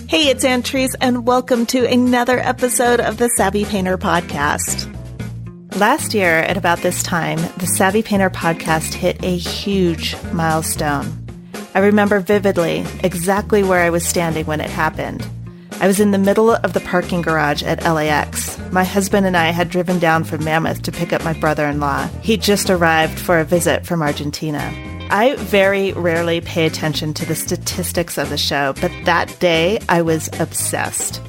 Hey, it's Antrese, and welcome to another episode of the Savvy Painter Podcast. Last year, at about this time, the Savvy Painter Podcast hit a huge milestone. I remember vividly exactly where I was standing when it happened. I was in the middle of the parking garage at LAX. My husband and I had driven down from Mammoth to pick up my brother-in-law. He'd just arrived for a visit from Argentina. I very rarely pay attention to the statistics of the show, but that day I was obsessed.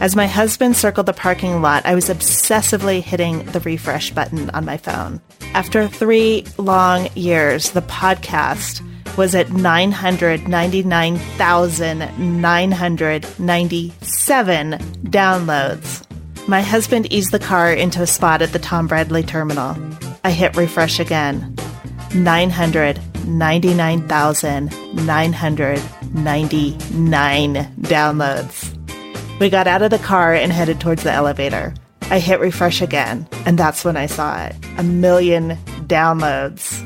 As my husband circled the parking lot, I was obsessively hitting the refresh button on my phone. After 3 long years, the podcast was at 999,997 downloads. My husband eased the car into a spot at the Tom Bradley terminal. I hit refresh again. 999,999 downloads. We got out of the car and headed towards the elevator. I hit refresh again, and that's when I saw it. 1 million downloads.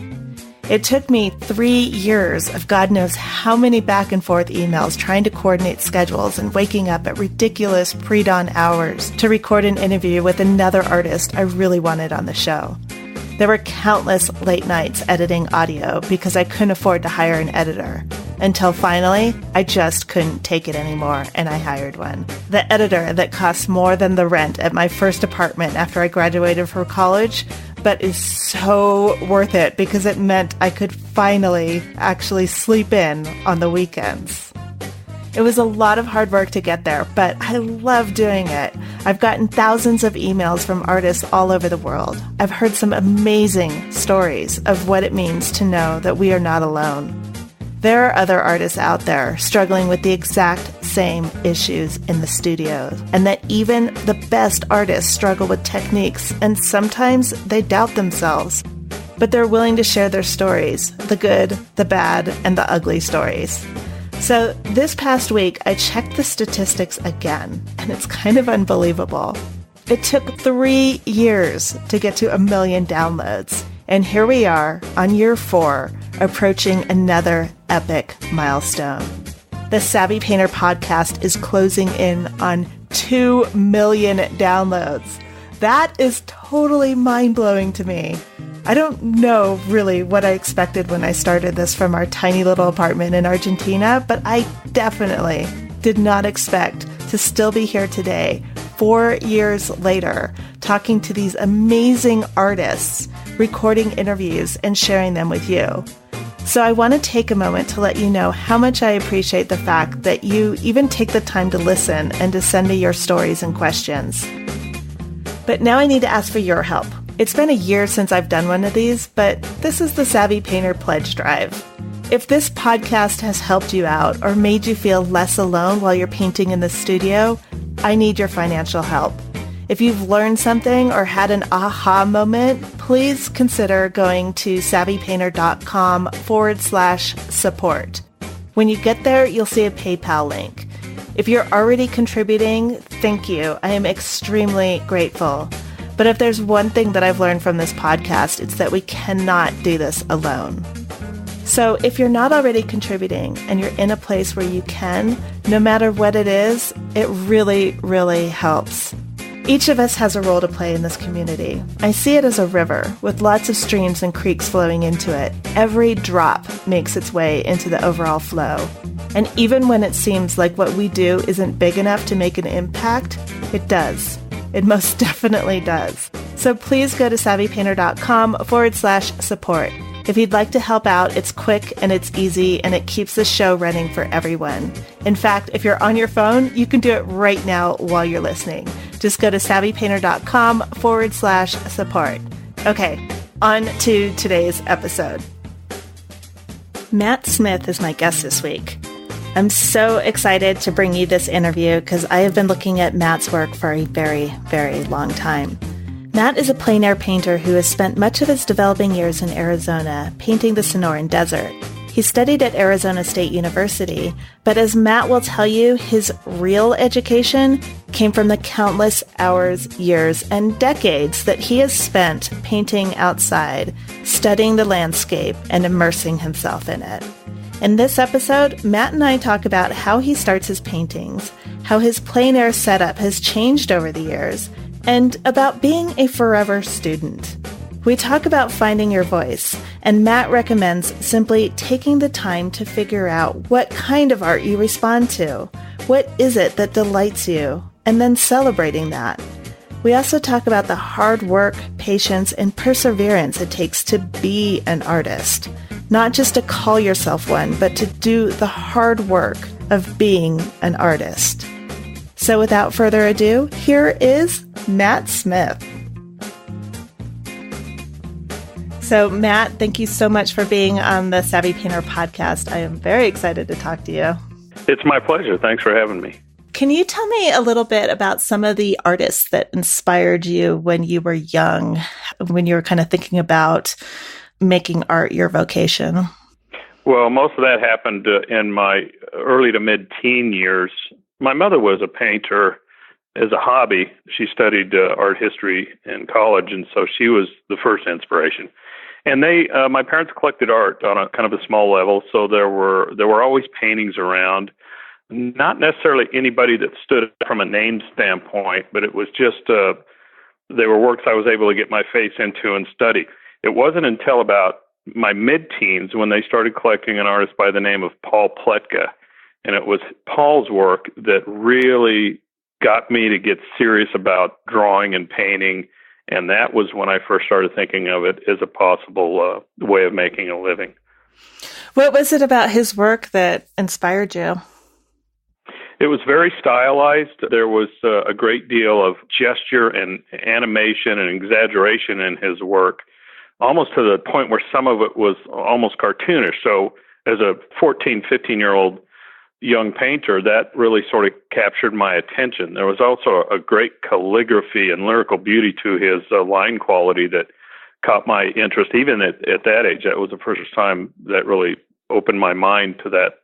It took me 3 years of God knows how many back and forth emails trying to coordinate schedules and waking up at ridiculous pre-dawn hours to record an interview with another artist I really wanted on the show. There were countless late nights editing audio because I couldn't afford to hire an editor. Until finally, I just couldn't take it anymore, and I hired one. The editor that cost more than the rent at my first apartment after I graduated from college, but is so worth it because it meant I could finally actually sleep in on the weekends. It was a lot of hard work to get there, but I love doing it. I've gotten thousands of emails from artists all over the world. I've heard some amazing stories of what it means to know that we are not alone. There are other artists out there struggling with the exact same issues in the studio, and that even the best artists struggle with techniques, and sometimes they doubt themselves. But they're willing to share their stories, the good, the bad, and the ugly stories. So this past week, I checked the statistics again, and it's kind of unbelievable. It took 3 years to get to 1 million downloads, and here we are on year 4, approaching another epic milestone. The Savvy Painter Podcast is closing in on 2 million downloads. That is totally mind-blowing to me. I don't know really what I expected when I started this from our tiny little apartment in Argentina, but I definitely did not expect to still be here today, 4 years later, talking to these amazing artists, recording interviews, and sharing them with you. So I want to take a moment to let you know how much I appreciate the fact that you even take the time to listen and to send me your stories and questions. But now I need to ask for your help. It's been a year since I've done one of these, but this is the Savvy Painter Pledge Drive. If this podcast has helped you out or made you feel less alone while you're painting in the studio, I need your financial help. If you've learned something or had an aha moment, please consider going to savvypainter.com/support. When you get there, you'll see a PayPal link. If you're already contributing, thank you. I am extremely grateful. But if there's one thing that I've learned from this podcast, it's that we cannot do this alone. So if you're not already contributing and you're in a place where you can, no matter what it is, it really, really helps. Each of us has a role to play in this community. I see it as a river with lots of streams and creeks flowing into it. Every drop makes its way into the overall flow. And even when it seems like what we do isn't big enough to make an impact, it does. It most definitely does. So please go to savvypainter.com/support. If you'd like to help out, it's quick and it's easy and it keeps the show running for everyone. In fact, if you're on your phone, you can do it right now while you're listening. Just go to savvypainter.com/support. Okay, on to today's episode. Matt Smith is my guest this week. I'm so excited to bring you this interview because I have been looking at Matt's work for a very, very long time. Matt is a plein air painter who has spent much of his developing years in Arizona painting the Sonoran Desert. He studied at Arizona State University, but as Matt will tell you, his real education came from the countless hours, years, and decades that he has spent painting outside, studying the landscape, and immersing himself in it. In this episode, Matt and I talk about how he starts his paintings, how his plein air setup has changed over the years, and about being a forever student. We talk about finding your voice, and Matt recommends simply taking the time to figure out what kind of art you respond to. What is it that delights you? And then celebrating that. We also talk about the hard work, patience, and perseverance it takes to be an artist. Not just to call yourself one, but to do the hard work of being an artist. So without further ado, here is Matt Smith. So Matt, thank you so much for being on the Savvy Painter podcast. I am very excited to talk to you. It's my pleasure. Thanks for having me. Can you tell me a little bit about some of the artists that inspired you when you were young, when you were kind of thinking about making art your vocation? Well, most of that happened in my early to mid-teen years. My mother was a painter as a hobby. She studied art history in college, and so she was the first inspiration. And my parents collected art on a kind of a small level, so there were always paintings around. Not necessarily anybody that stood from a name standpoint, but it was just they were works I was able to get my face into and study. It wasn't until about my mid-teens when they started collecting an artist by the name of Paul Pletka, and it was Paul's work that really got me to get serious about drawing and painting, and that was when I first started thinking of it as a possible way of making a living. What was it about his work that inspired you? It was very stylized. There was a great deal of gesture and animation and exaggeration in his work, almost to the point where some of it was almost cartoonish. So as a 14, 15-year-old young painter, that really sort of captured my attention. There was also a great calligraphy and lyrical beauty to his line quality that caught my interest. Even at that age, that was the first time that really opened my mind to that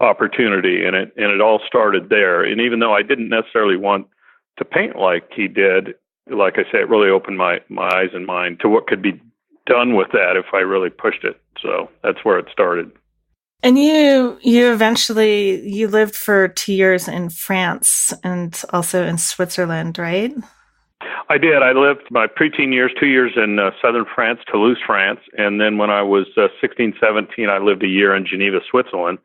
opportunity, and it all started there. And even though I didn't necessarily want to paint like he did, like I say, it really opened my eyes and mind to what could be done with that if I really pushed it. So that's where it started. And you eventually, you lived for 2 years in France and also in Switzerland, right? I did. I lived my preteen years, 2 years in southern France, Toulouse, France. And then when I was 16, 17, I lived a year in Geneva, Switzerland.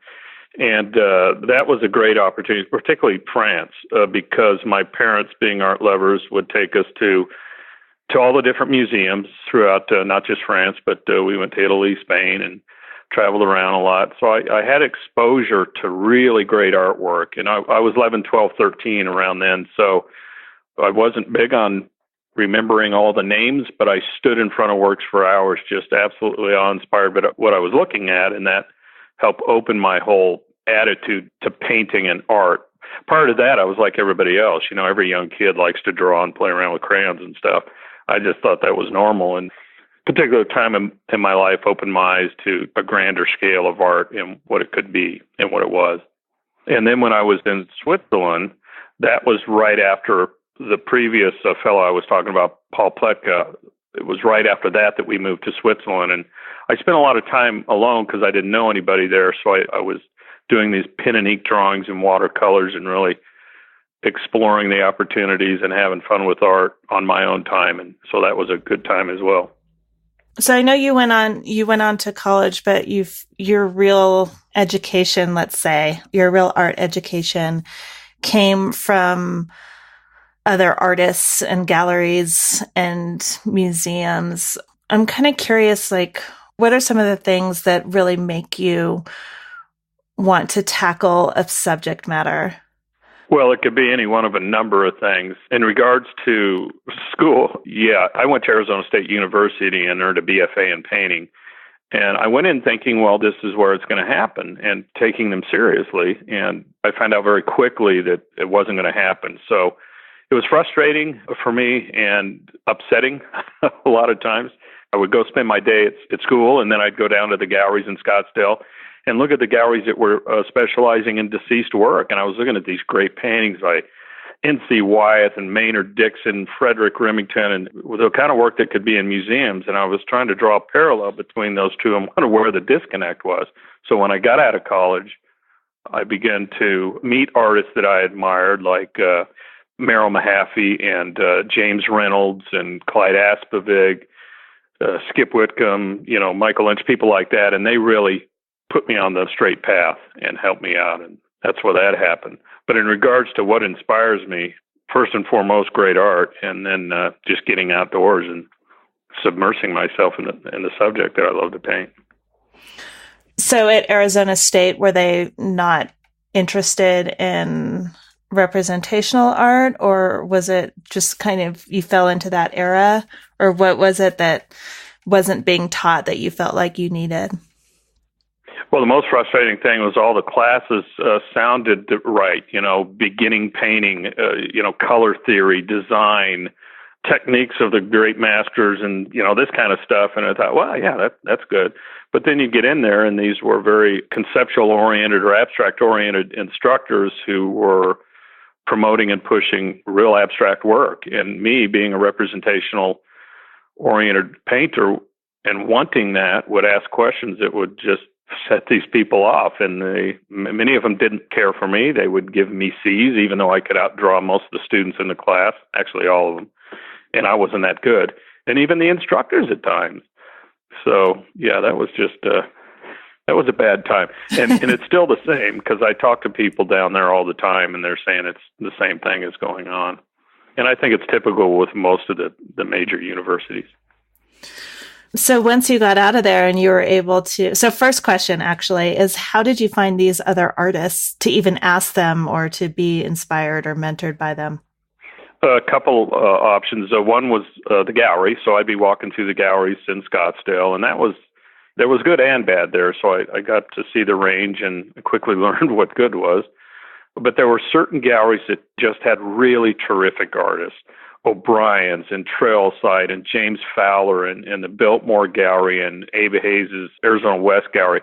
And that was a great opportunity, particularly France, because my parents, being art lovers, would take us to all the different museums throughout not just France, but we went to Italy, Spain, and traveled around a lot. So I had exposure to really great artwork. And I was 11, 12, 13 around then. So I wasn't big on remembering all the names, but I stood in front of works for hours, just absolutely awe-inspired by what I was looking at. And that helped open my whole attitude to painting and art. Prior to that, I was like everybody else. You know, every young kid likes to draw and play around with crayons and stuff. I just thought that was normal. And a particular time in my life opened my eyes to a grander scale of art and what it could be and what it was. And then when I was in Switzerland, that was right after the previous fellow I was talking about, Paul Pletka. It was right after that we moved to Switzerland. And I spent a lot of time alone because I didn't know anybody there. So I was doing these pen and ink drawings and watercolors and really exploring the opportunities and having fun with art on my own time. And so that was a good time as well. So I know you went on to college, but your real education, let's say, your real art education came from other artists and galleries and museums. I'm kind of curious, like, what are some of the things that really make you want to tackle a subject matter? Well, it could be any one of a number of things. In regards to school, I went to Arizona State University and earned a BFA in painting. And I went in thinking, well, this is where it's going to happen, and taking them seriously. And I found out very quickly that it wasn't going to happen. So it was frustrating for me and upsetting a lot of times. I would go spend my day at school, and then I'd go down to the galleries in Scottsdale and look at the galleries that were specializing in deceased work. And I was looking at these great paintings by N.C. Wyeth and Maynard Dixon, Frederick Remington, and the kind of work that could be in museums. And I was trying to draw a parallel between those two and wonder where the disconnect was. So when I got out of college, I began to meet artists that I admired, like Merrill Mahaffey and James Reynolds and Clyde Aspavig, Skip Whitcomb, Michael Lynch, people like that. And they really put me on the straight path and helped me out. And that's where that happened. But in regards to what inspires me, first and foremost, great art, and then just getting outdoors and submersing myself in the subject that I love to paint. So at Arizona State, were they not interested in representational art, or was it just kind of you fell into that era, or what was it that wasn't being taught that you felt like you needed? Well, the most frustrating thing was all the classes sounded right, beginning painting, color theory, design, techniques of the great masters, and, this kind of stuff. And I thought, well, yeah, that's good. But then you get in there, and these were very conceptual-oriented or abstract-oriented instructors who were promoting and pushing real abstract work. And me, being a representational-oriented painter and wanting that, would ask questions that would just set these people off. And many of them didn't care for me. They would give me C's, even though I could outdraw most of the students in the class, actually all of them. And I wasn't that good. And even the instructors at times. So, yeah, that was just that was a bad time. And it's still the same, because I talk to people down there all the time, and they're saying it's the same thing is going on. And I think it's typical with most of the major universities. So once you got out of there and you were able to, so first question actually is, how did you find these other artists to even ask them or to be inspired or mentored by them? A couple options. One was the gallery. So I'd be walking through the galleries in Scottsdale, and there was good and bad there. So I got to see the range and quickly learned what good was. But there were certain galleries that just had really terrific artists. O'Brien's and Trailside and James Fowler and the Biltmore Gallery and Abe Hayes' Arizona West Gallery.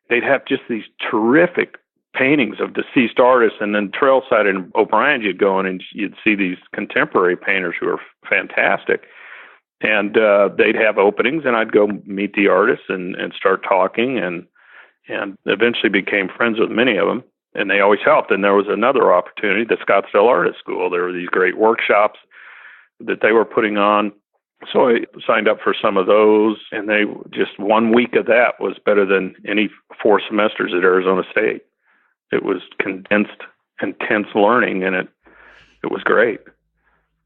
They'd have just these terrific paintings of deceased artists, and then Trailside and O'Brien's, you'd go in and you'd see these contemporary painters who are fantastic. And they'd have openings, and I'd go meet the artists and start talking, and eventually became friends with many of them. And they always helped. And there was another opportunity, the Scottsdale Artist School. There were these great workshops that they were putting on. So I signed up for some of those, and they just 1 week of that was better than any 4 semesters at Arizona State. It was condensed, intense learning, and it was great.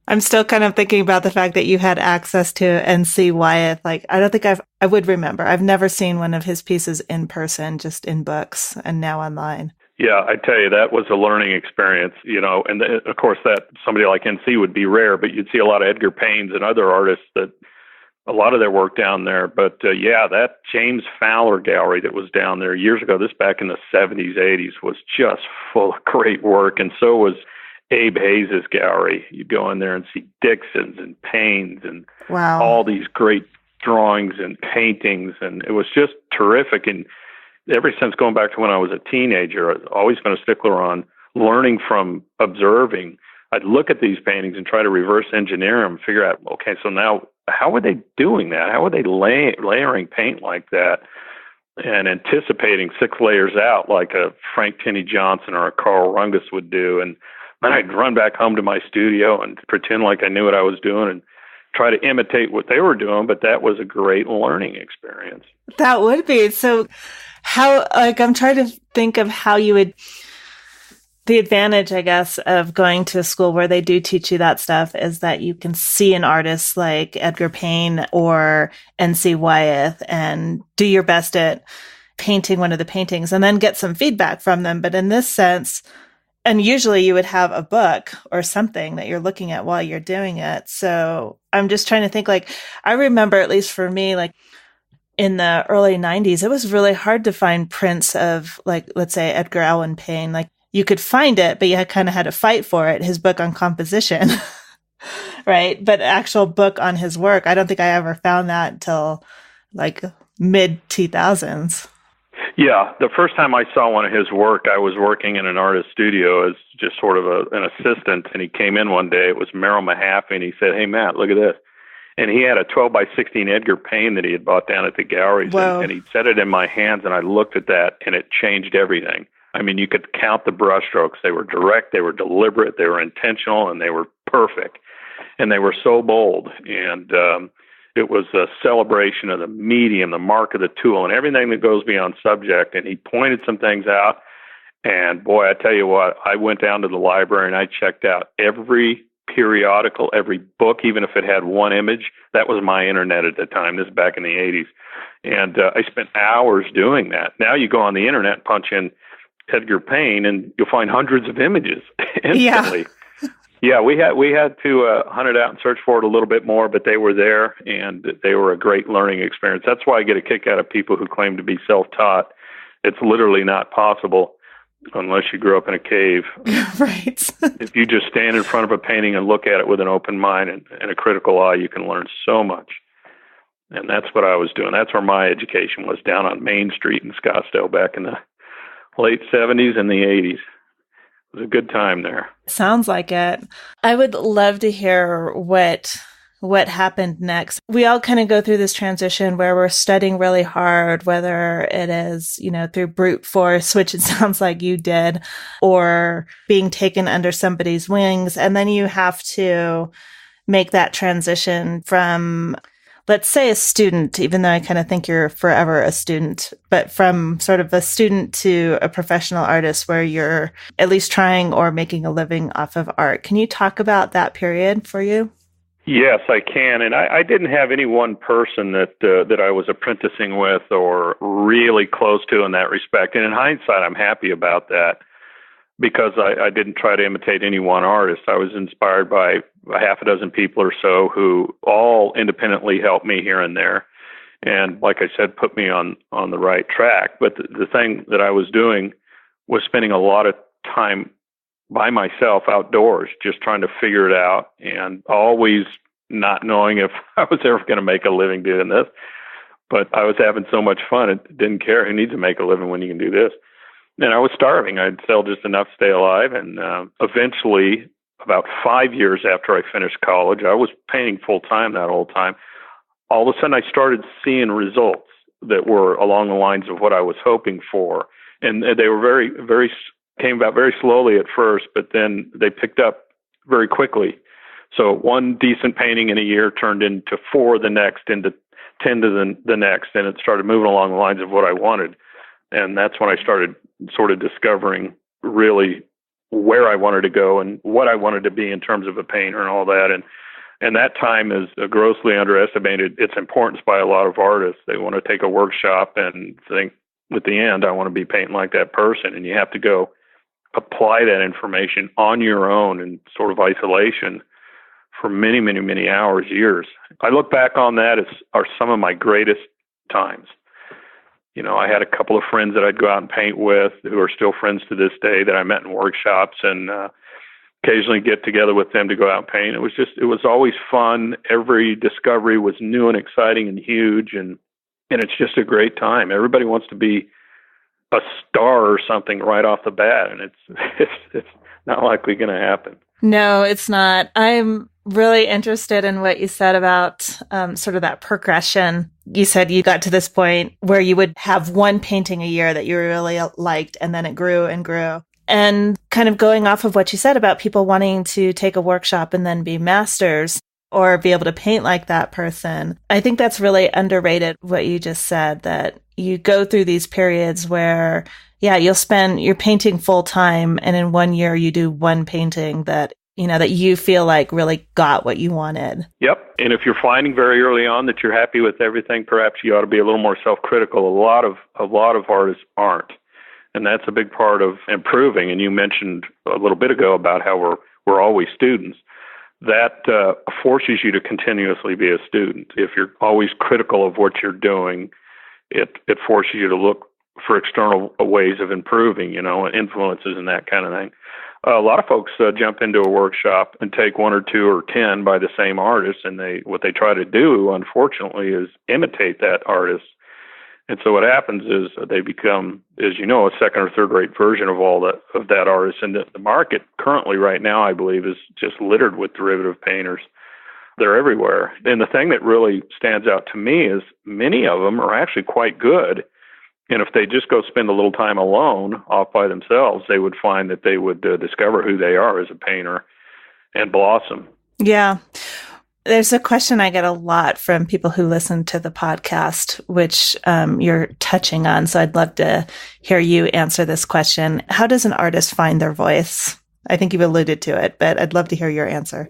I'm still kind of thinking about the fact that you had access to N.C. Wyeth. Like, I don't think I would remember. I've never seen one of his pieces in person, just in books and now online. Yeah, I tell you, that was a learning experience, and of course that somebody like NC would be rare, but you'd see a lot of Edgar Paynes and other artists that a lot of their work down there. But yeah, that James Fowler gallery that was down there years ago, this back in the 70s, 80s, was just full of great work. And so was Abe Hayes' gallery. You'd go in there and see Dixon's and Payne's and wow, all these great drawings and paintings. And it was just terrific. And ever since going back to when I was a teenager, I've always been a stickler on learning from observing. I'd look at these paintings and try to reverse engineer them, figure out, okay, so now how are they doing that? How are they layering paint like that and anticipating 6 layers out like a Frank Tinney Johnson or a Carl Rungus would do? And then I'd run back home to my studio and pretend like I knew what I was doing and try to imitate what they were doing. But that was a great learning experience. That would be. So how, I'm trying to think of how you would, the advantage, I guess, of going to a school where they do teach you that stuff is that you can see an artist like Edgar Payne or N.C. Wyeth and do your best at painting one of the paintings and then get some feedback from them. But in this sense, and usually you would have a book or something that you're looking at while you're doing it. So I'm just trying to think, like, I remember, at least for me, like, in the early 90s, it was really hard to find prints of, like, let's say Edgar Allan Payne. Like, you could find it, but you kind of had to fight for it. His book on composition, right? But actual book on his work, I don't think I ever found that until like mid 2000s. Yeah, the first time I saw one of his work, I was working in an artist studio as just sort of an assistant, and he came in one day. It was Merrill Mahaffey, and he said, "Hey, Matt, look at this." And he had a 12 by 16 Edgar Payne that he had bought down at the galleries, and he'd set it in my hands, and I looked at that, and it changed everything. I mean, you could count the brushstrokes. They were direct, they were deliberate, they were intentional, and they were perfect. And they were so bold. And it was a celebration of the medium, the mark of the tool, and everything that goes beyond subject. And he pointed some things out. And boy, I tell you what, I went down to the library and I checked out every periodical, every book, even if it had one image. That was my internet at the time. This is back in the 80s. And I spent hours doing that. Now you go on the internet, punch in Edgar Payne, and you'll find hundreds of images instantly. Yeah, we had to hunt it out and search for it a little bit more, but they were there, and they were a great learning experience. That's why I get a kick out of people who claim to be self-taught. It's literally not possible unless you grew up in a cave. Right. If you just stand in front of a painting and look at it with an open mind and a critical eye, you can learn so much. And that's what I was doing. That's where my education was, down on Main Street in Scottsdale back in the late 70s and the 80s. It was a good time there. Sounds like it. I would love to hear what happened next. We all kind of go through this transition where we're studying really hard, whether it is, through brute force, which it sounds like you did, or being taken under somebody's wings. And then you have to make that transition from, let's say, a student, even though I kind of think you're forever a student, but from sort of a student to a professional artist where you're at least trying or making a living off of art. Can you talk about that period for you? Yes, I can. And I didn't have any one person that I was apprenticing with or really close to in that respect. And in hindsight, I'm happy about that because I didn't try to imitate any one artist. I was inspired by a half a dozen people or so who all independently helped me here and there. And like I said, put me on the right track. But the thing that I was doing was spending a lot of time by myself outdoors, just trying to figure it out and always not knowing if I was ever going to make a living doing this. But I was having so much fun. I didn't care who needs to make a living when you can do this. And I was starving. I'd sell just enough to stay alive. And eventually, about 5 years after I finished college, I was painting full time that whole time. All of a sudden, I started seeing results that were along the lines of what I was hoping for. And they were came about very slowly at first, but then they picked up very quickly. So one decent painting in a year turned into 4 the next, into 10 to the next, and it started moving along the lines of what I wanted. And that's when I started sort of discovering really where I wanted to go and what I wanted to be in terms of a painter and all that. And that time is grossly underestimated its importance by a lot of artists. They want to take a workshop and think at the end, I want to be painting like that person. And you have to go apply that information on your own in sort of isolation for many, many, many hours, years. I look back on that as are some of my greatest times. I had a couple of friends that I'd go out and paint with who are still friends to this day that I met in workshops and occasionally get together with them to go out and paint. It was always fun. Every discovery was new and exciting and huge. And it's just a great time. Everybody wants to be a star or something right off the bat. And it's not likely going to happen. No, it's not. I'm really interested in what you said about sort of that progression. You said you got to this point where you would have one painting a year that you really liked, and then it grew and grew. And kind of going off of what you said about people wanting to take a workshop and then be masters or be able to paint like that person, I think that's really underrated, what you just said, that you go through these periods where, you're painting full time, and in 1 year you do one painting that you feel like really got what you wanted. Yep. And if you're finding very early on that you're happy with everything, perhaps you ought to be a little more self-critical. A lot of artists aren't. And that's a big part of improving. And you mentioned a little bit ago about how we're always students. That forces you to continuously be a student. If you're always critical of what you're doing, it forces you to look for external ways of improving, influences and that kind of thing. A lot of folks jump into a workshop and take 1 or 2 or 10 by the same artist, and what they try to do, unfortunately, is imitate that artist. And so what happens is they become, as you know, a second or third rate version of that artist. And the market currently right now, I believe, is just littered with derivative painters. They're everywhere. And the thing that really stands out to me is many of them are actually quite good. And if they just go spend a little time alone off by themselves, they would find that they would discover who they are as a painter and blossom. Yeah. There's a question I get a lot from people who listen to the podcast, which you're touching on. So I'd love to hear you answer this question. How does an artist find their voice? I think you've alluded to it, but I'd love to hear your answer.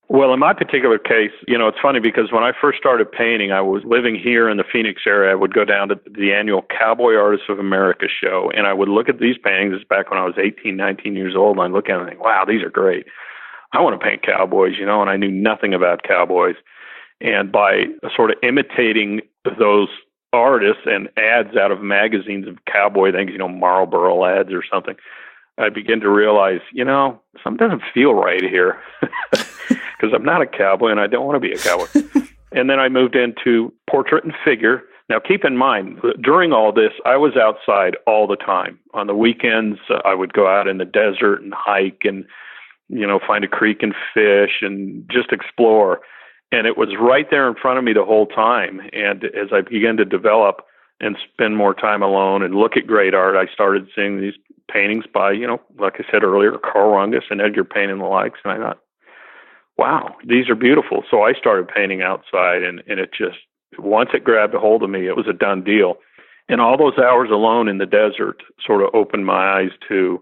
Well, in my particular case, it's funny because when I first started painting, I was living here in the Phoenix area. I would go down to the annual Cowboy Artists of America show, and I would look at these paintings. This is back when I was 18, 19 years old, and I'd look at them and think, wow, these are great. I want to paint cowboys, and I knew nothing about cowboys. And by sort of imitating those artists and ads out of magazines of cowboy things, Marlboro ads or something, I began to realize, something doesn't feel right here because I'm not a cowboy and I don't want to be a cowboy. And then I moved into portrait and figure. Now, keep in mind, during all this, I was outside all the time. On the weekends, I would go out in the desert and hike and, find a creek and fish and just explore. And it was right there in front of me the whole time. And as I began to develop and spend more time alone and look at great art, I started seeing these paintings by, like I said earlier, Carl Rungus and Edgar Payne and the likes. And I thought, wow, these are beautiful. So I started painting outside, and it just, once it grabbed a hold of me, it was a done deal. And all those hours alone in the desert sort of opened my eyes to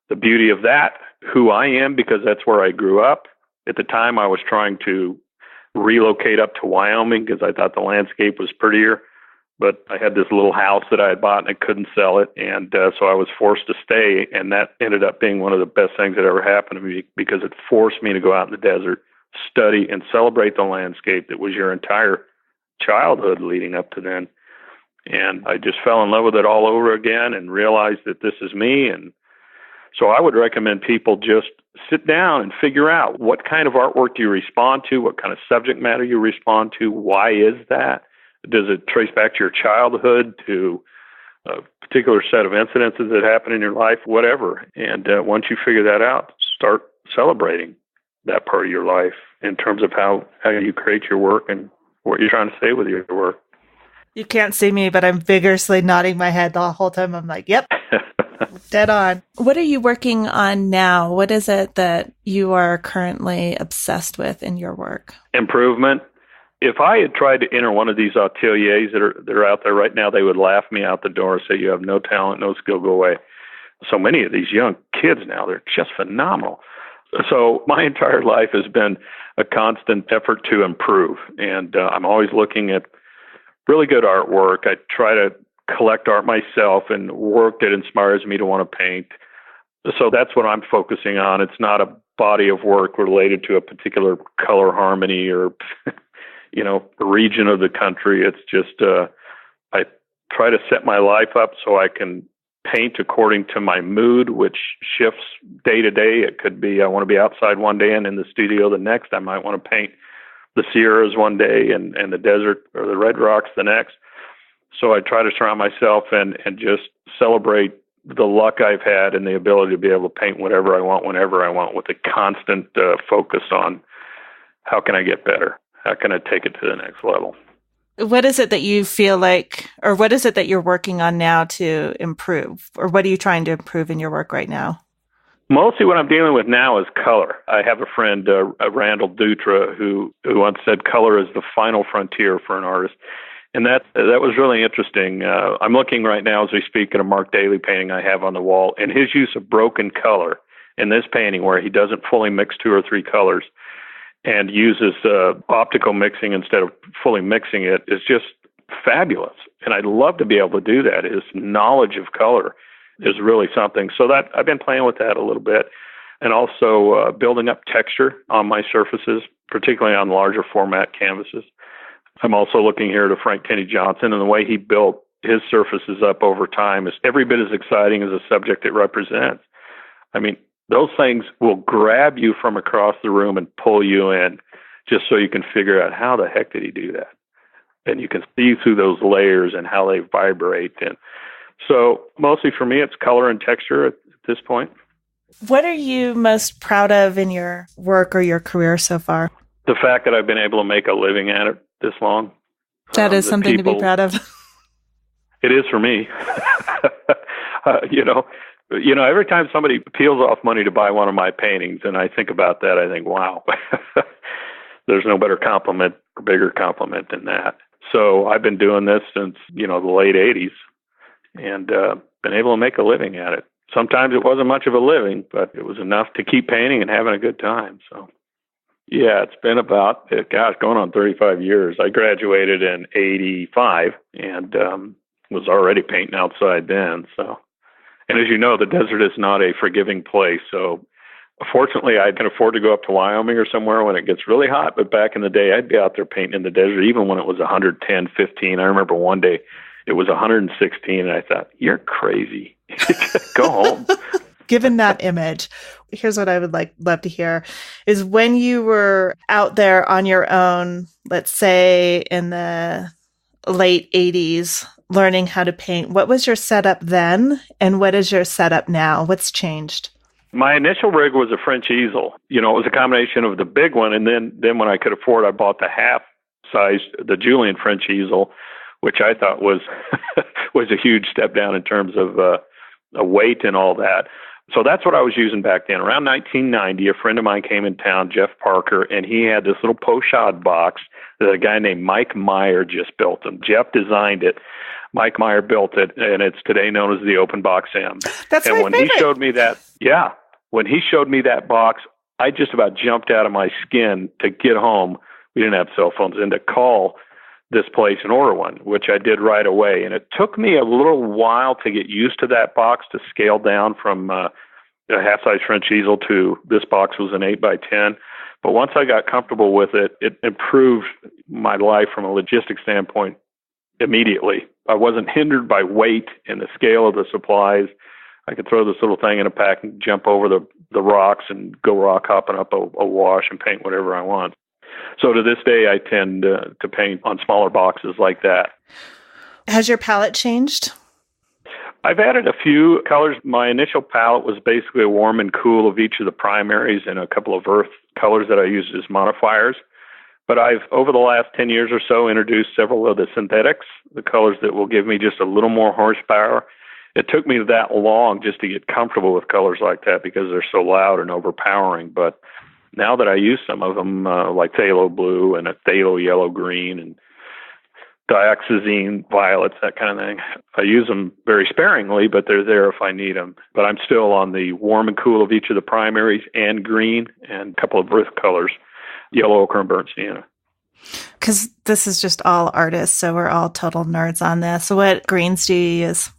the beauty of that, who I am, because that's where I grew up. At the time, I was trying to relocate up to Wyoming because I thought the landscape was prettier. But I had this little house that I had bought and I couldn't sell it. And so I was forced to stay. And that ended up being one of the best things that ever happened to me because it forced me to go out in the desert, study, and celebrate the landscape that was your entire childhood leading up to then. And I just fell in love with it all over again and realized that this is me. And so I would recommend people just sit down and figure out what kind of artwork do you respond to, what kind of subject matter you respond to, why is that? Does it trace back to your childhood, to a particular set of incidences that happen in your life, whatever? And once you figure that out, start celebrating that part of your life in terms of how you create your work and what you're trying to say with your work. You can't see me, but I'm vigorously nodding my head the whole time. I'm like, yep, dead on. What are you working on now? What is it that you are currently obsessed with in your work? Improvement. If I had tried to enter one of these ateliers that are out there right now, they would laugh me out the door and say, you have no talent, no skill, go away. So many of these young kids now, they're just phenomenal. So my entire life has been a constant effort to improve. And I'm always looking at really good artwork. I try to collect art myself and work that inspires me to want to paint. So that's what I'm focusing on. It's not a body of work related to a particular color harmony or region of the country. It's just, I try to set my life up so I can paint according to my mood, which shifts day to day. It could be, I want to be outside one day and in the studio the next. I might want to paint the Sierras one day and the desert or the Red Rocks the next. So I try to surround myself and just celebrate the luck I've had and the ability to be able to paint whatever I want, whenever I want, with a constant focus on how can I get better? How can I take it to the next level? What is it that you feel like, or what is it that you're working on now to improve? Or what are you trying to improve in your work right now? Mostly what I'm dealing with now is color. I have a friend, Randall Dutra, who once said color is the final frontier for an artist. And that was really interesting. I'm looking right now as we speak at a Mark Daly painting I have on the wall, and his use of broken color in this painting where he doesn't fully mix two or three colors and uses optical mixing instead of fully mixing it is just fabulous. And I'd love to be able to do that. His knowledge of color is really something. So that I've been playing with that a little bit, and also building up texture on my surfaces, particularly on larger format canvases. I'm also looking here to Frank Kenny Johnson, and the way he built his surfaces up over time is every bit as exciting as the subject it represents. I mean, those things will grab you from across the room and pull you in just so you can figure out how the heck did he do that? And you can see through those layers and how they vibrate. And so mostly for me, it's color and texture at this point. What are you most proud of in your work or your career so far? The fact that I've been able to make a living at it this long. That is something to be proud of. It is for me. Every time somebody peels off money to buy one of my paintings, and I think about that, I think, wow, there's no better compliment or bigger compliment than that. So I've been doing this since, the late 80s and been able to make a living at it. Sometimes it wasn't much of a living, but it was enough to keep painting and having a good time. So, yeah, it's been about, going on 35 years. I graduated in 85 and was already painting outside then. So, and as you know, the desert is not a forgiving place. So, fortunately, I can afford to go up to Wyoming or somewhere when it gets really hot. But back in the day, I'd be out there painting in the desert, even when it was 110, 15. I remember one day it was 116, and I thought, you're crazy. Go home. Given that image, here's what I would love to hear is when you were out there on your own, let's say in the late 80s, learning how to paint, what was your setup then? And what is your setup now? What's changed? My initial rig was a French easel. It was a combination of the big one, and then when I could afford, I bought the half-sized, the Julian French easel, which I thought was was a huge step down in terms of weight and all that. So that's what I was using back then. Around 1990, a friend of mine came in town, Jeff Parker, and he had this little pochade box that a guy named Mike Meyer just built him. Jeff designed it. Mike Meyer built it, and it's today known as the Open Box M. That's and my when favorite. He showed me that, when he showed me that box, I just about jumped out of my skin to get home. We didn't have cell phones, and to call this place and order one, which I did right away. And it took me a little while to get used to that box, to scale down from a half-size French easel to this box was an 8x10. But once I got comfortable with it, it improved my life from a logistics standpoint immediately. I wasn't hindered by weight and the scale of the supplies. I could throw this little thing in a pack and jump over the rocks and go rock hopping up a wash and paint whatever I want. So to this day, I tend to paint on smaller boxes like that. Has your palette changed? I've added a few colors. My initial palette was basically a warm and cool of each of the primaries and a couple of earth colors that I used as modifiers. But I've, over the last 10 years or so, introduced several of the synthetics, the colors that will give me just a little more horsepower. It took me that long just to get comfortable with colors like that because they're so loud and overpowering. But now that I use some of them, like phthalo blue and a phthalo yellow green and dioxazine violets, that kind of thing, I use them very sparingly, but they're there if I need them. But I'm still on the warm and cool of each of the primaries and green and a couple of earth colors, yellow ochre and burnt sienna. Because this is just all artists, so we're all total nerds on this. So what greens do you use?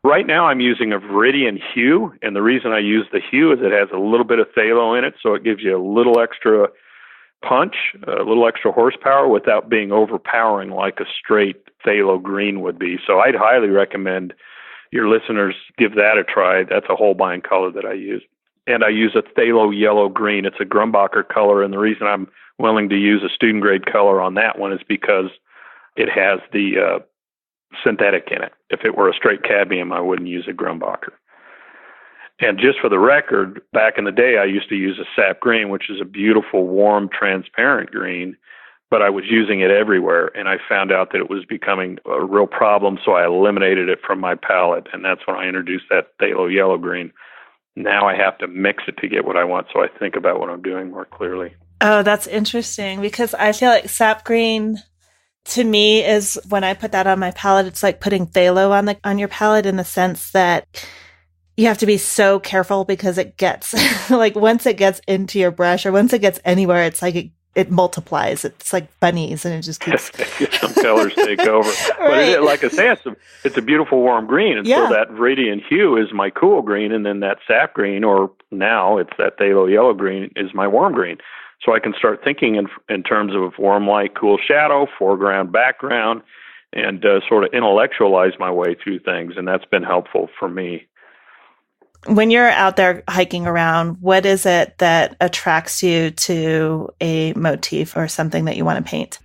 Right now I'm using a Viridian hue, and the reason I use the hue is it has a little bit of phthalo in it, so it gives you a little extra punch, a little extra horsepower without being overpowering like a straight phthalo green would be. So I'd highly recommend your listeners give that a try. That's a Holbein color that I use. And I use a phthalo yellow green. It's a Grumbacher color, and the reason I'm willing to use a student grade color on that one is because it has the synthetic in it. If it were a straight cadmium, I wouldn't use a Grumbacher. And just for the record, back in the day, I used to use a sap green, which is a beautiful, warm, transparent green, but I was using it everywhere, and I found out that it was becoming a real problem, so I eliminated it from my palette, and that's when I introduced that phthalo yellow green. Now I have to mix it to get what I want, so I think about what I'm doing more clearly. Oh, that's interesting, because I feel like sap green to me is, when I put that on my palette, it's like putting phthalo on your palette, in the sense that you have to be so careful because it gets like once it gets into your brush or once it gets anywhere, it's like it multiplies. It's like bunnies, and it just keeps some colors take over. Right. But like I say, it's a beautiful warm green, and so that Viridian hue is my cool green, and then that sap green, or now it's that phthalo yellow green, is my warm green. So I can start thinking in terms of warm light, cool shadow, foreground, background, and sort of intellectualize my way through things, and that's been helpful for me. When you're out there hiking around, what is it that attracts you to a motif or something that you want to paint?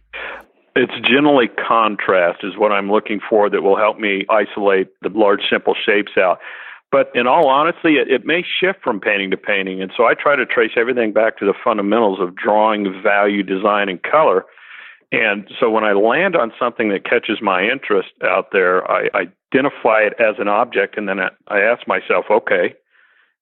It's generally contrast is what I'm looking for that will help me isolate the large, simple shapes out. But in all honesty, it may shift from painting to painting. And so I try to trace everything back to the fundamentals of drawing, value, design, and color. And so when I land on something that catches my interest out there, I identify it as an object, and then I ask myself, okay,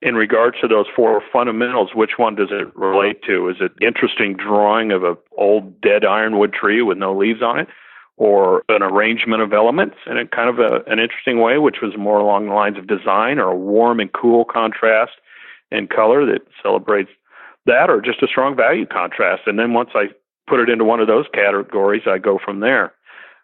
in regards to those four fundamentals, which one does it relate to? Is it interesting drawing of an old dead ironwood tree with no leaves on it, or an arrangement of elements in a kind of an interesting way, which was more along the lines of design, or a warm and cool contrast in color that celebrates that, or just a strong value contrast? And then once I put it into one of those categories, I go from there.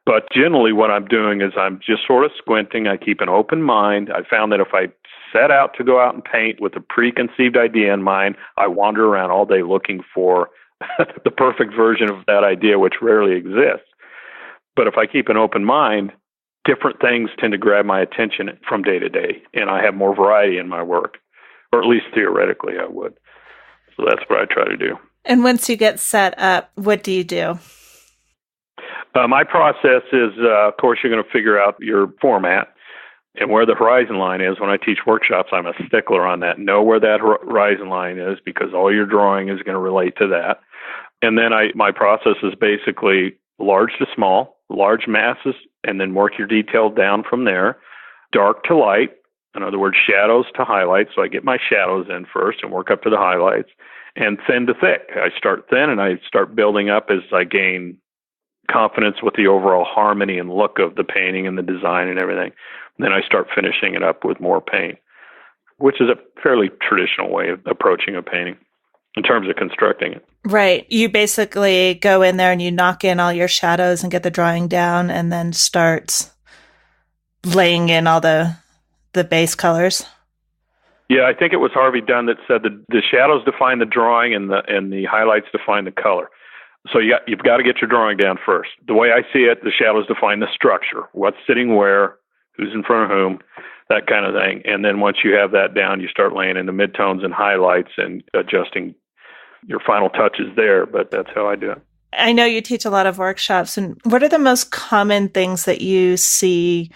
But generally what I'm doing is I'm just sort of squinting. I keep an open mind. I found that if I set out to go out and paint with a preconceived idea in mind, I wander around all day looking for the perfect version of that idea, which rarely exists. But if I keep an open mind, different things tend to grab my attention from day to day, and I have more variety in my work, or at least theoretically I would. So that's what I try to do. And once you get set up, what do you do? My process is, of course, you're going to figure out your format and where the horizon line is. When I teach workshops, I'm a stickler on that. Know where that horizon line is, because all your drawing is going to relate to that. And then my process is basically large to small, large masses, and then work your detail down from there. Dark to light, in other words, shadows to highlights. So I get my shadows in first and work up to the highlights. And thin to thick. I start thin and I start building up as I gain confidence with the overall harmony and look of the painting and the design and everything. And then I start finishing it up with more paint, which is a fairly traditional way of approaching a painting in terms of constructing it. Right. You basically go in there and you knock in all your shadows and get the drawing down, and then start laying in all the base colors. Yeah, I think it was Harvey Dunn that said that the shadows define the drawing and the highlights define the color. So you've got to get your drawing down first. The way I see it, the shadows define the structure, what's sitting where, who's in front of whom, that kind of thing. And then once you have that down, you start laying in the midtones and highlights and adjusting your final touches there. But that's how I do it. I know you teach a lot of workshops. And what are the most common things that you see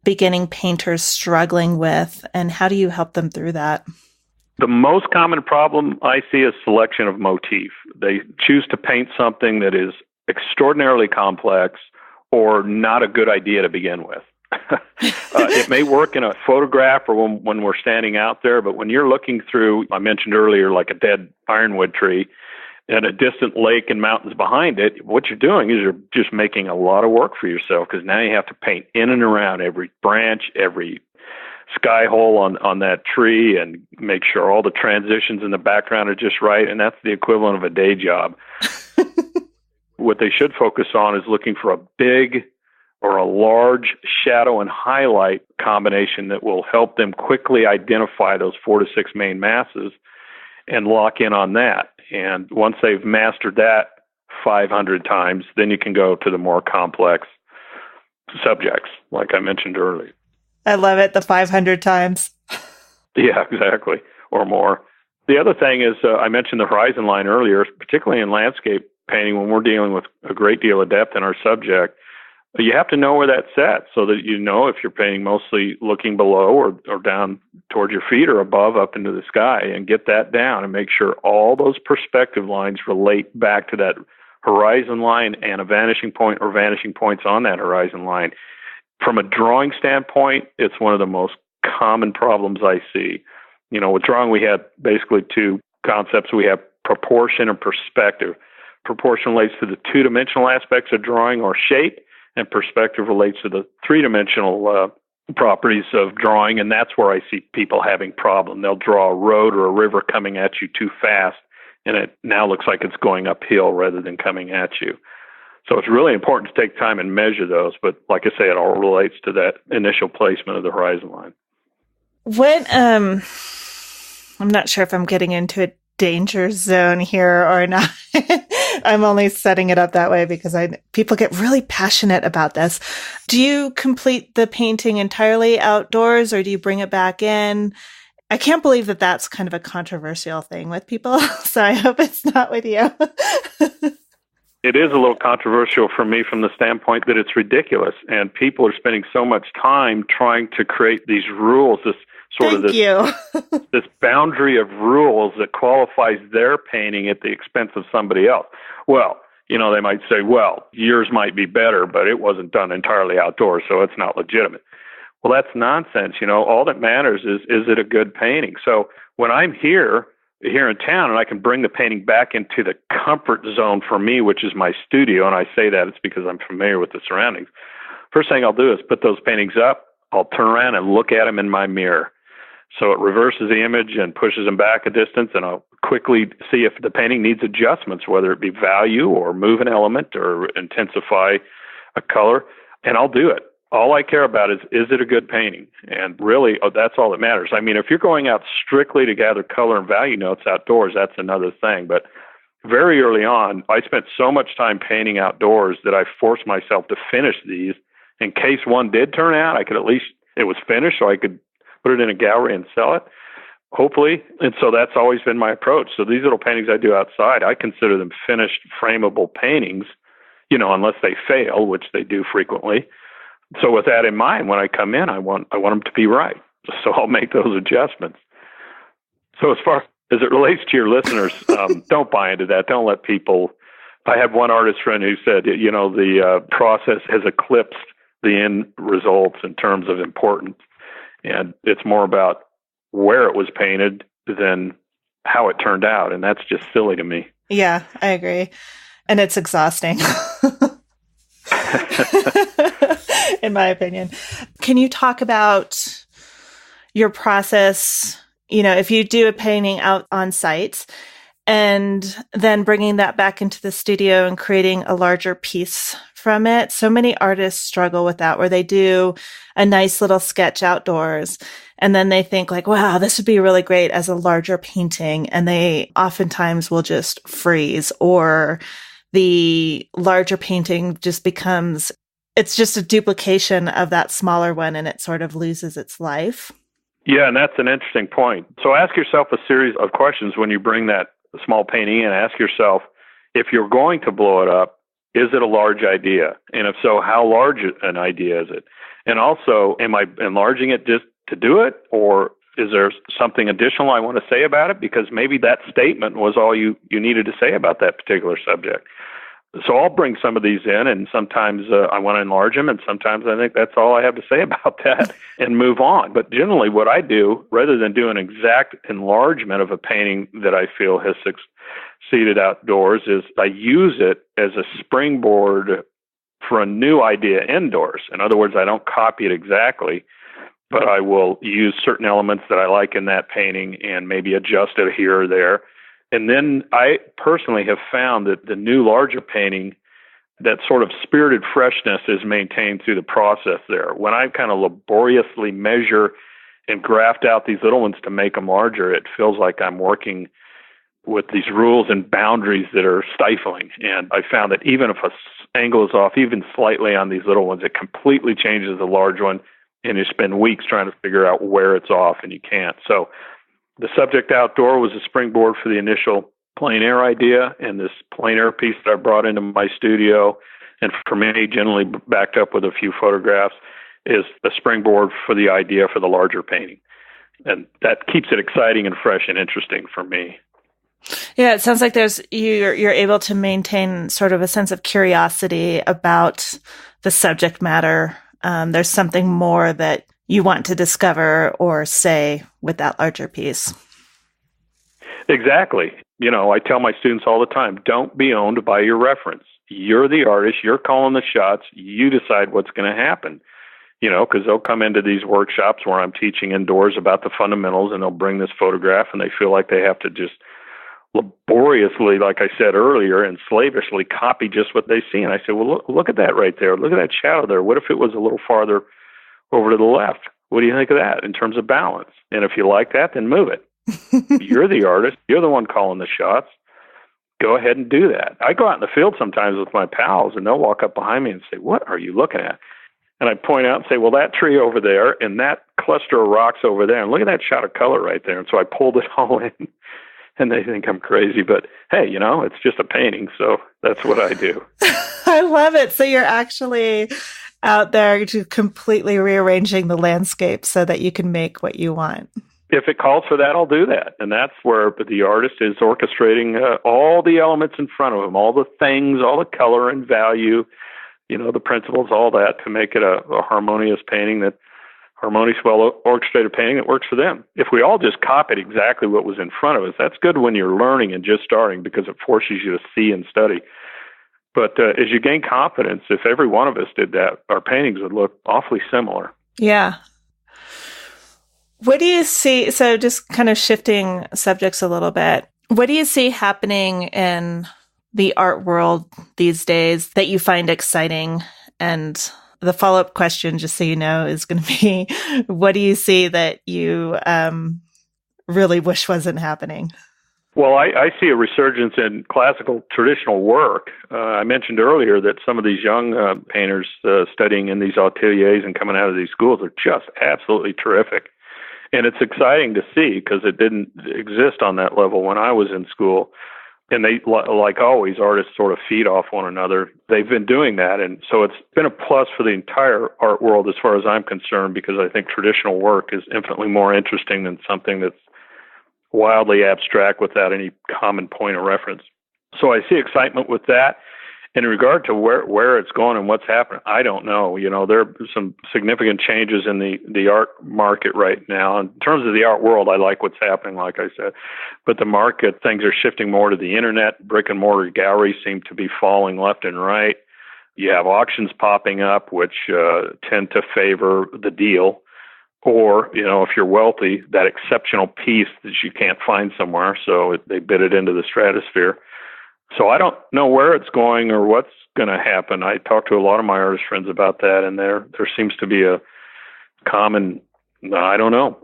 beginning painters struggling with, and how do you help them through that? The most common problem I see is selection of motif. They choose to paint something that is extraordinarily complex or not a good idea to begin with. It may work in a photograph or when we're standing out there, but when you're looking through, I mentioned earlier, like a dead ironwood tree and a distant lake and mountains behind it, what you're doing is you're just making a lot of work for yourself, because now you have to paint in and around every branch, every sky hole on that tree, and make sure all the transitions in the background are just right. And that's the equivalent of a day job. What they should focus on is looking for a big or a large shadow and highlight combination that will help them quickly identify those 4 to 6 main masses and lock in on that. And once they've mastered that 500 times, then you can go to the more complex subjects, like I mentioned earlier. I love it, the 500 times. Yeah, exactly, or more. The other thing is, I mentioned the horizon line earlier, particularly in landscape painting, when we're dealing with a great deal of depth in our subject, you have to know where that's set so that you know if you're painting mostly looking below or down towards your feet or above up into the sky, and get that down and make sure all those perspective lines relate back to that horizon line and a vanishing point or vanishing points on that horizon line. From a drawing standpoint, it's one of the most common problems I see. You know, with drawing, we have basically two concepts. We have proportion and perspective. Proportion relates to the two-dimensional aspects of drawing or shape, and perspective relates to the three-dimensional properties of drawing, and that's where I see people having problem. They'll draw a road or a river coming at you too fast, and it now looks like it's going uphill rather than coming at you. So it's really important to take time and measure those, but like I say, it all relates to that initial placement of the horizon line. What, I'm not sure if I'm getting into a danger zone here or not. I'm only setting it up that way because people get really passionate about this. Do you complete the painting entirely outdoors, or do you bring it back in? I can't believe that that's kind of a controversial thing with people, so I hope it's not with you. It is a little controversial for me from the standpoint that it's ridiculous, and people are spending so much time trying to create these rules, sort of Thank you. this boundary of rules that qualifies their painting at the expense of somebody else. Well, they might say, well, yours might be better, but it wasn't done entirely outdoors, so it's not legitimate. Well, that's nonsense. All that matters is it a good painting? So when I'm here in town and I can bring the painting back into the comfort zone for me, which is my studio, and I say that it's because I'm familiar with the surroundings. First thing I'll do is put those paintings up. I'll turn around and look at them in my mirror. So it reverses the image and pushes them back a distance, and I'll quickly see if the painting needs adjustments, whether it be value or move an element or intensify a color, and I'll do it. All I care about is it a good painting? And really, that's all that matters. I mean, if you're going out strictly to gather color and value notes outdoors, that's another thing. But very early on, I spent so much time painting outdoors that I forced myself to finish these in case one did turn out. I could at least, it was finished, so I could put it in a gallery and sell it, hopefully. And so that's always been my approach. So these little paintings I do outside, I consider them finished frameable paintings, unless they fail, which they do frequently. So with that in mind, when I come in, I want them to be right. So I'll make those adjustments. So as far as it relates to your listeners, don't buy into that. Don't let people. I had one artist friend who said, the process has eclipsed the end results in terms of importance. And it's more about where it was painted than how it turned out. And that's just silly to me. Yeah, I agree. And it's exhausting. In my opinion. Can you talk about your process, if you do a painting out on site and then bringing that back into the studio and creating a larger piece from it? So many artists struggle with that, where they do a nice little sketch outdoors and then they think like, wow, this would be really great as a larger painting. And they oftentimes will just freeze, or the larger painting just becomes, it's just a duplication of that smaller one and it sort of loses its life. Yeah, and that's an interesting point. So ask yourself a series of questions when you bring that small painting in. Ask yourself, if you're going to blow it up, is it a large idea? And if so, how large an idea is it? And also, am I enlarging it just to do it? Or is there something additional I want to say about it? Because maybe that statement was all you needed to say about that particular subject. So I'll bring some of these in, and sometimes I want to enlarge them, and sometimes I think that's all I have to say about that and move on. But generally what I do, rather than do an exact enlargement of a painting that I feel has succeeded outdoors, is I use it as a springboard for a new idea indoors. In other words, I don't copy it exactly, but I will use certain elements that I like in that painting and maybe adjust it here or there. And then I personally have found that the new larger painting, that sort of spirited freshness is maintained through the process there. When I kind of laboriously measure and graft out these little ones to make them larger, it feels like I'm working with these rules and boundaries that are stifling. And I found that even if a angle is off, even slightly on these little ones, it completely changes the large one. And you spend weeks trying to figure out where it's off, and you can't. So the subject outdoor was a springboard for the initial plein air idea, and this plein air piece that I brought into my studio, and for me, generally backed up with a few photographs, is a springboard for the idea for the larger painting. And that keeps it exciting and fresh and interesting for me. Yeah, it sounds like you're able to maintain sort of a sense of curiosity about the subject matter. There's something more that you want to discover or say with that larger piece. Exactly. I tell my students all the time, don't be owned by your reference. You're the artist. You're calling the shots. You decide what's going to happen. Because they'll come into these workshops where I'm teaching indoors about the fundamentals, and they'll bring this photograph, and they feel like they have to just laboriously, like I said earlier, and slavishly copy just what they see. And I say, well, look at that right there. Look at that shadow there. What if it was a little farther over to the left? What do you think of that in terms of balance? And if you like that, then move it. You're the artist. You're the one calling the shots. Go ahead and do that. I go out in the field sometimes with my pals, and they'll walk up behind me and say, what are you looking at? And I point out and say, well, that tree over there and that cluster of rocks over there, and look at that shot of color right there. And so I pulled it all in, and they think I'm crazy. But hey, it's just a painting, so that's what I do. I love it. So you're actually out there to completely rearranging the landscape so that you can make what you want. If it calls for that, I'll do that. And that's where the artist is orchestrating all the elements in front of him, all the things, all the color and value, the principles, all that to make it a harmonious painting harmonious, well-orchestrated painting that works for them. If we all just copied exactly what was in front of us, that's good when you're learning and just starting because it forces you to see and study. But as you gain confidence, if every one of us did that, our paintings would look awfully similar. Yeah. What do you see? So just kind of shifting subjects a little bit. What do you see happening in the art world these days that you find exciting? And the follow-up question, just so you know, is going to be, what do you see that you really wish wasn't happening? Well, I see a resurgence in classical traditional work. I mentioned earlier that some of these young painters studying in these ateliers and coming out of these schools are just absolutely terrific. And it's exciting to see because it didn't exist on that level when I was in school. And they, like always, artists sort of feed off one another. They've been doing that. And so it's been a plus for the entire art world as far as I'm concerned, because I think traditional work is infinitely more interesting than something that's wildly abstract without any common point of reference. So I see excitement with that. In regard to where it's going and what's happening, I don't know. There are some significant changes in the art market right now. In terms of the art world, I like what's happening, like I said. But the market, things are shifting more to the internet. Brick and mortar galleries seem to be falling left and right. You have auctions popping up, which tend to favor the deal. Or, if you're wealthy, that exceptional piece that you can't find somewhere. So they bid it into the stratosphere. So I don't know where it's going or what's going to happen. I talked to a lot of my artist friends about that, and there seems to be a common, I don't know,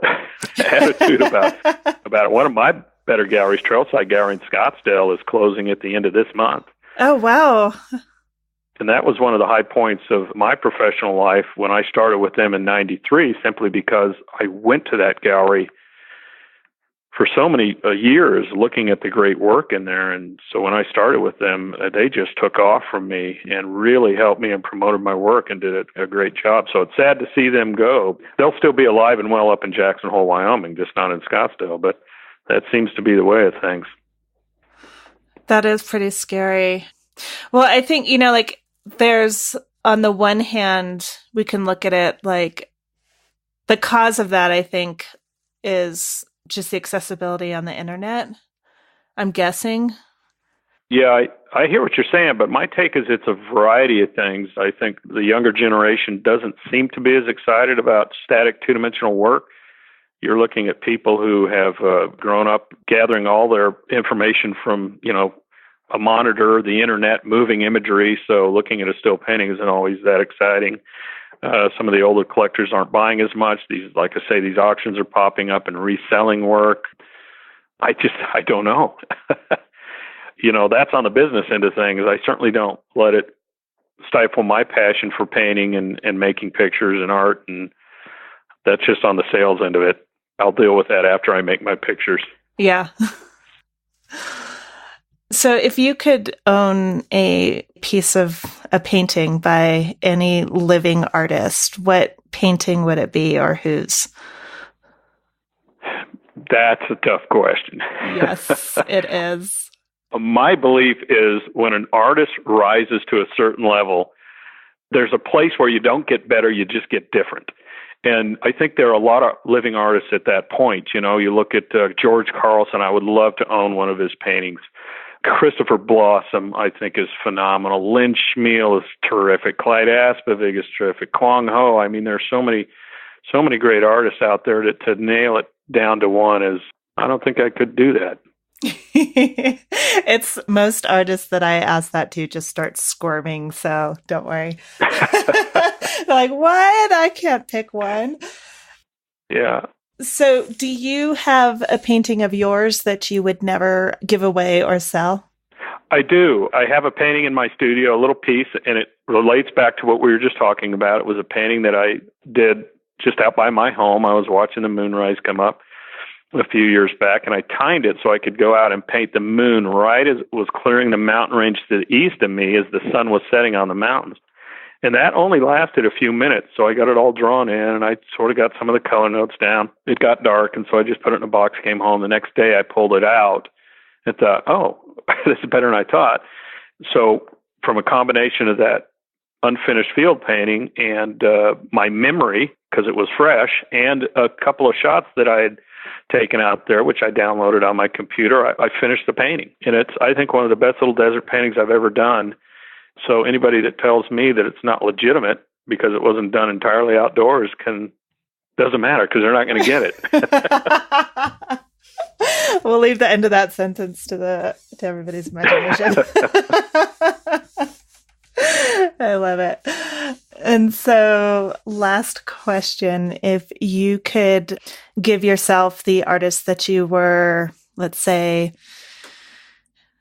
attitude about it. One of my better galleries, Trailside Gallery in Scottsdale, is closing at the end of this month. Oh, wow. And that was one of the high points of my professional life when I started with them in 93, simply because I went to that gallery for so many years looking at the great work in there. And so when I started with them, they just took off from me and really helped me and promoted my work and did a great job. So it's sad to see them go. They'll still be alive and well up in Jackson Hole, Wyoming, just not in Scottsdale, but that seems to be the way of things. That is pretty scary. Well, I think, there's, on the one hand, we can look at it like the cause of that, I think, is just the accessibility on the internet, I'm guessing. Yeah, I hear what you're saying, but my take is it's a variety of things. I think the younger generation doesn't seem to be as excited about static two-dimensional work. You're looking at people who have grown up gathering all their information from, a monitor, the internet, moving imagery. So looking at a still painting isn't always that exciting. Some of the older collectors aren't buying as much. These auctions are popping up and reselling work. I don't know. That's on the business end of things. I certainly don't let it stifle my passion for painting and making pictures and art. And that's just on the sales end of it. I'll deal with that after I make my pictures. Yeah. So if you could own a piece of a painting by any living artist, what painting would it be or whose? That's a tough question. Yes, it is. My belief is when an artist rises to a certain level, there's a place where you don't get better, you just get different. And I think there are a lot of living artists at that point. You look at George Carlson, I would love to own one of his paintings. Christopher Blossom, I think, is phenomenal. Lynn Schmiel is terrific. Clyde Aspavig is terrific. Kwang Ho. I mean, there's so many great artists out there to nail it down to one is, I don't think I could do that. It's most artists that I ask that to just start squirming, so don't worry. Like, what? I can't pick one. Yeah. So do you have a painting of yours that you would never give away or sell? I do. I have a painting in my studio, a little piece, and it relates back to what we were just talking about. It was a painting that I did just out by my home. I was watching the moonrise come up a few years back, and I timed it so I could go out and paint the moon right as it was clearing the mountain range to the east of me as the sun was setting on the mountains. And that only lasted a few minutes. So I got it all drawn in, and I sort of got some of the color notes down. It got dark, and so I just put it in a box, came home. The next day I pulled it out and thought, oh, this is better than I thought. So from a combination of that unfinished field painting and my memory, because it was fresh, and a couple of shots that I had taken out there, which I downloaded on my computer, I finished the painting. And it's, I think, one of the best little desert paintings I've ever done. So anybody that tells me that it's not legitimate because it wasn't done entirely outdoors doesn't matter, because they're not going to get it. We'll leave the end of that sentence to everybody's imagination. I love it. And so, last question, if you could give yourself, the artist that you were, let's say,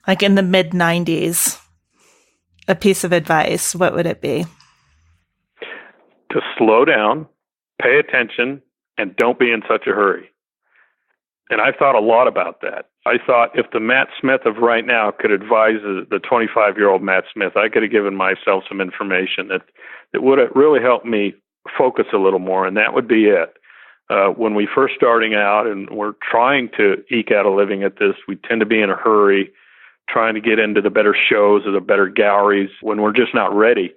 like in the mid-90s, a piece of advice, what would it be? To slow down, pay attention, and don't be in such a hurry. And I thought a lot about that. I thought if the Matt Smith of right now could advise the 25-year-old Matt Smith, I could have given myself some information that would have really helped me focus a little more, and that would be it. When we first starting out and we're trying to eke out a living at this, we tend to be in a hurry, trying to get into the better shows or the better galleries when we're just not ready.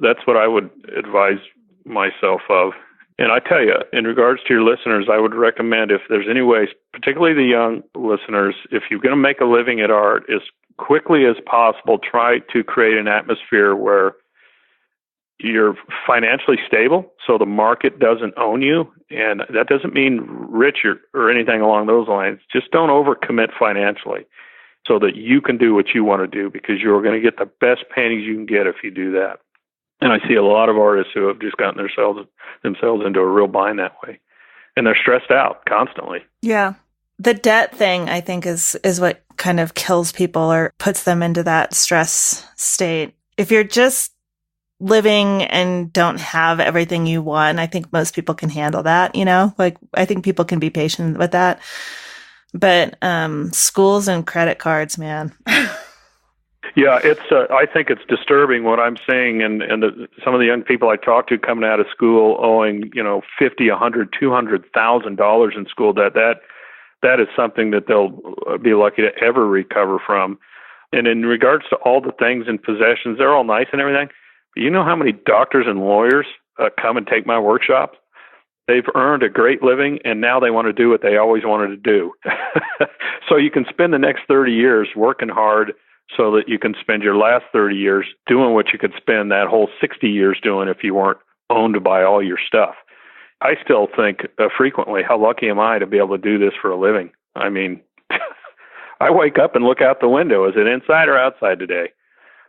That's what I would advise myself of. And I tell you, in regards to your listeners, I would recommend, if there's any ways, particularly the young listeners, if you're going to make a living at art, as quickly as possible, try to create an atmosphere where you're financially stable, so the market doesn't own you. And that doesn't mean rich or anything along those lines. Just don't overcommit financially so that you can do what you want to do, because you're going to get the best paintings you can get if you do that. And I see a lot of artists who have just gotten themselves into a real bind that way. And they're stressed out constantly. Yeah. The debt thing, I think, is what kind of kills people or puts them into that stress state. If you're just living and don't have everything you want, I think most people can handle that, Like, I think people can be patient with that. But schools and credit cards, man. Yeah, it's. I think it's disturbing what I'm seeing, and some of the young people I talk to coming out of school owing, $50, $100, $200,000 in school debt. That is something that they'll be lucky to ever recover from. And in regards to all the things and possessions, they're all nice and everything. But you know how many doctors and lawyers come and take my workshops? They've earned a great living, and now they want to do what they always wanted to do. So you can spend the next 30 years working hard, so that you can spend your last 30 years doing what you could spend that whole 60 years doing if you weren't owned by all your stuff. I still think frequently, how lucky am I to be able to do this for a living? I mean, I wake up and look out the window. Is it inside or outside today?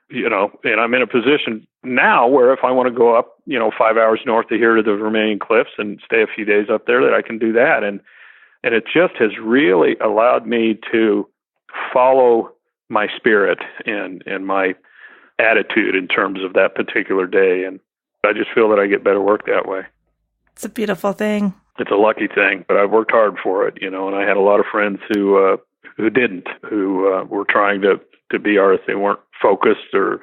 And I'm in a position now where if I want to go up, 5 hours north of here to the Vermilion Cliffs and stay a few days up there, that I can do that. And it just has really allowed me to follow my spirit and my attitude in terms of that particular day. And I just feel that I get better work that way. It's a beautiful thing. It's a lucky thing, but I've worked hard for it, and I had a lot of friends who didn't, who were trying to be artists. They weren't focused or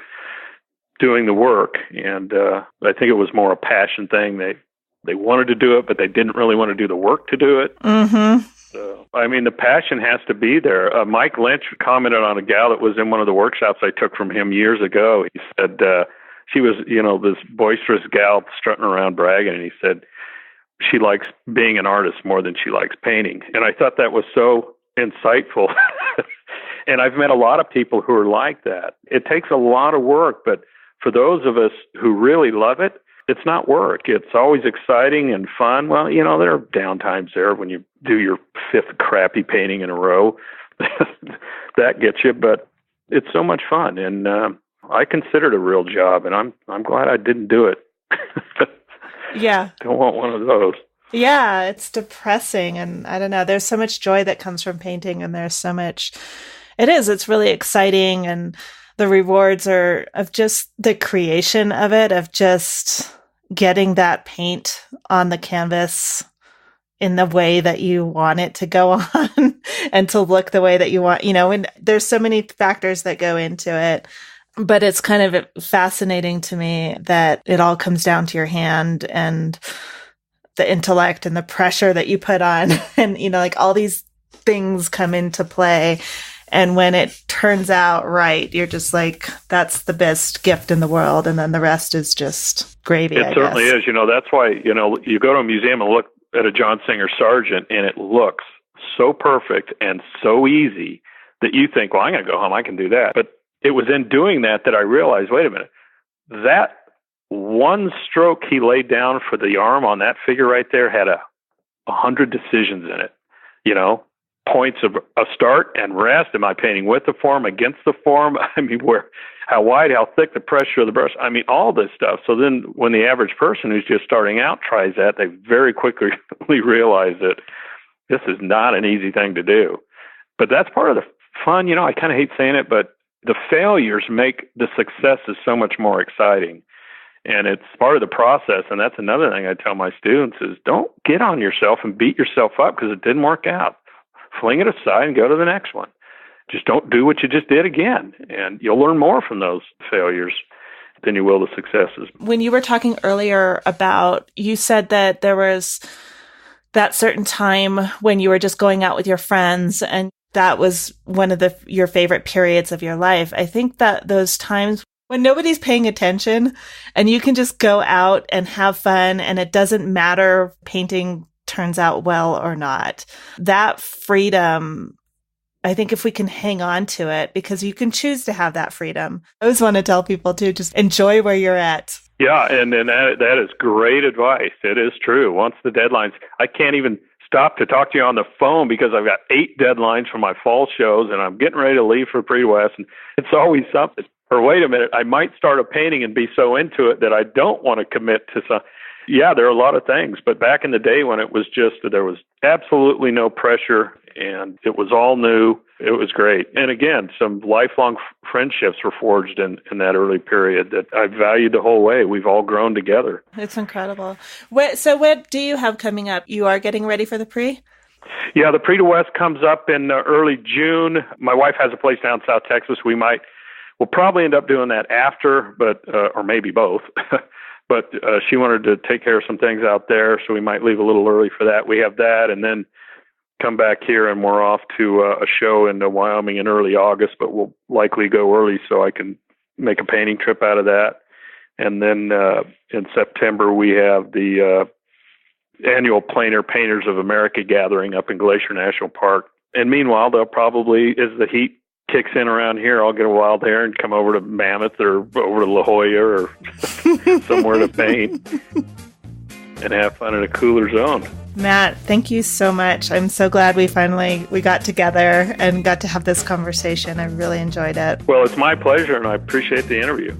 doing the work. And I think it was more a passion thing. They wanted to do it, but they didn't really want to do the work to do it. Mm-hmm. So, the passion has to be there. Mike Lynch commented on a gal that was in one of the workshops I took from him years ago. He said she was, this boisterous gal strutting around bragging, and he said she likes being an artist more than she likes painting. And I thought that was so insightful. And I've met a lot of people who are like that. It takes a lot of work, but for those of us who really love it, it's not work. It's always exciting and fun. Well, there are downtimes there when you do your fifth crappy painting in a row. That gets you, but it's so much fun. And I consider it a real job, and I'm glad I didn't do it. Yeah. Don't want one of those. Yeah, it's depressing. And I don't know, there's so much joy that comes from painting, and there's so much, it's really exciting. And the rewards are of just the creation of it, of just getting that paint on the canvas in the way that you want it to go on and to look the way that you want, and there's so many factors that go into it. But it's kind of fascinating to me that it all comes down to your hand and the intellect and the pressure that you put on. And, like all these things come into play. And when it turns out right, you're just like, that's the best gift in the world. And then the rest is just gravy. It certainly is. That's why, you go to a museum and look at a John Singer Sargent and it looks so perfect and so easy that you think, well, I'm going to go home. I can do that. But it was in doing that I realized, wait a minute, that one stroke he laid down for the arm on that figure right there had 100 decisions in it, points of a start and rest. Am I painting with the form, against the form? I mean, how wide, how thick, the pressure of the brush. I mean, all this stuff. So then when the average person who's just starting out tries that, they very quickly realize that this is not an easy thing to do. But that's part of the fun. I kind of hate saying it, but the failures make the successes so much more exciting. And it's part of the process. And that's another thing I tell my students is don't get on yourself and beat yourself up because it didn't work out. Fling it aside and go to the next one. Just don't do what you just did again. And you'll learn more from those failures than you will the successes. When you were talking earlier about, you said that there was that certain time when you were just going out with your friends and that was one of your favorite periods of your life. I think that those times when nobody's paying attention and you can just go out and have fun and it doesn't matter if painting turns out well or not. That freedom, I think if we can hang on to it, because you can choose to have that freedom. I always want to tell people to just enjoy where you're at. Yeah, and that is great advice. It is true. Once the deadlines, I can't even stop to talk to you on the phone because I've got 8 deadlines for my fall shows and I'm getting ready to leave for Pre-West, and it's always something. Or wait a minute, I might start a painting and be so into it that I don't want to commit to some. Yeah, there are a lot of things, but back in the day when it was just, there was absolutely no pressure and it was all new, it was great. And again, some lifelong friendships were forged in that early period that I valued the whole way. We've all grown together. It's incredible. So what do you have coming up? You are getting ready for the Pre? Yeah, the Pre-West comes up in early June. My wife has a place down South Texas. We'll probably end up doing that after, but or maybe both. But she wanted to take care of some things out there, so we might leave a little early for that. We have that, and then come back here, and we're off to a show in Wyoming in early August, but we'll likely go early so I can make a painting trip out of that. And then in September, we have the annual Plein Painters of America gathering up in Glacier National Park. And meanwhile, they'll probably, as the heat kicks in around here, I'll get a wild hair and come over to Mammoth or over to La Jolla or somewhere to paint and have fun in a cooler zone. Matt, thank you so much. I'm so glad we got together and got to have this conversation. I really enjoyed it. Well, it's my pleasure, and I appreciate the interview.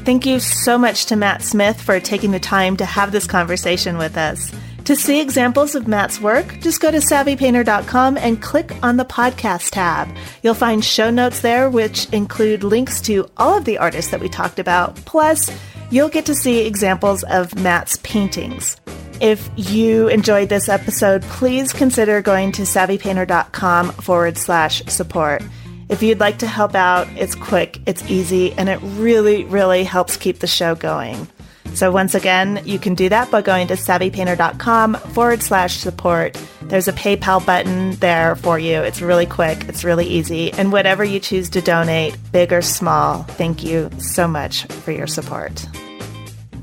Thank you so much to Matt Smith for taking the time to have this conversation with us. To see examples of Matt's work, just go to savvypainter.com and click on the podcast tab. You'll find show notes there, which include links to all of the artists that we talked about. Plus, you'll get to see examples of Matt's paintings. If you enjoyed this episode, please consider going to savvypainter.com/support. If you'd like to help out, it's quick, it's easy, and it really, really helps keep the show going. So once again, you can do that by going to savvypainter.com/support. There's a PayPal button there for you. It's really quick. It's really easy. And whatever you choose to donate, big or small, thank you so much for your support.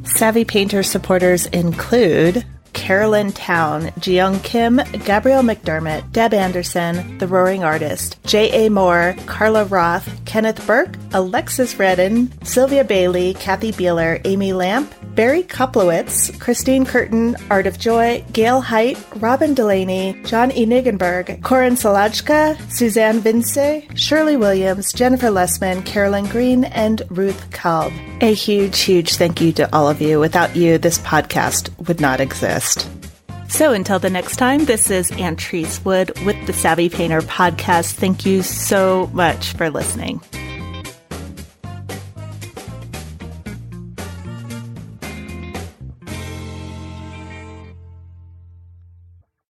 Savvy Painter supporters include Carolyn Town, Jiyoung Kim, Gabrielle McDermott, Deb Anderson, The Roaring Artist, J.A. Moore, Carla Roth, Kenneth Burke, Alexis Redden, Sylvia Bailey, Kathy Beeler, Amy Lamp, Barry Koplowitz, Christine Curtin, Art of Joy, Gail Height, Robin Delaney, John E. Nigenberg, Corin Salajka, Suzanne Vince, Shirley Williams, Jennifer Lessman, Carolyn Green, and Ruth Kalb. A huge, huge thank you to all of you. Without you, this podcast would not exist. So until the next time, this is Ann Treese Wood with the Savvy Painter Podcast. Thank you so much for listening.